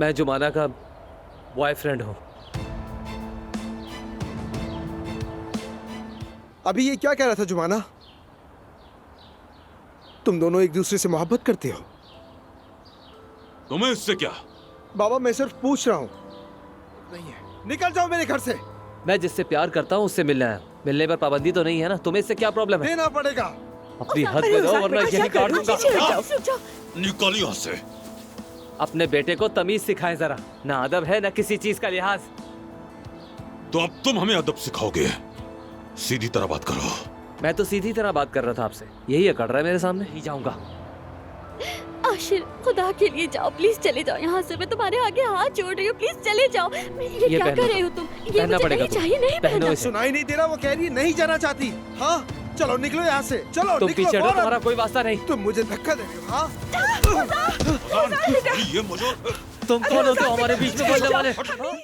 मैं जुमाना का बॉयफ्रेंड हूँ। अभी ये क्या कह रहा था जुमाना? तुम दोनों एक दूसरे से मोहब्बत करते हो? तुम्हें इससे क्या? बाबा मैं सिर्फ पूछ रहा हूँ। नहीं है, निकल जाओ मेरे घर से। मैं जिससे प्यार करता हूँ उससे मिलना है। मिलने पर पाबंदी तो नहीं है ना? तुम्हें इससे क्या प्रॉब्लम है? देना पड़ेगा। अपनी हद में रहो वरना यही काट दूंगा। निकल यहाँ से। अपने बेटे को तमीज सिखाएं जरा। ना अदब है ना किसी चीज का लिहाज। तो अब तुम हमें अदब सिखाओगे? सीधी तरह बात करो। मैं तो सीधी तरह बात कर रहा था आपसे। यही अकड़ रहा है मेरे सामने। नहीं जाऊंगा। आशिर खुदा के लिए जाओ, प्लीज चले जाओ यहाँ से। मैं तुम्हारे आगे हाथ जोड़ रही हूँ, प्लीज चले जाओ। ये क्या कर रहे हो तुम? ये पहनना मुझे पड़ेगा नहीं तुम्हें। चाहिए, नहीं पहनो पहनना। इसे। सुनाई नहीं दे रहा? वो कह रही है नहीं जाना चाहती। हाँ चलो निकलो यहाँ से, चलो तुम निकलो पीछे हटो, फौरन। तुम्हारा कोई वास्ता नहीं। तुम मुझे धक्का दे रहे हो? हाँ ये मुझे तुम कौन होते हो हमारे बीच में बोलने वाले?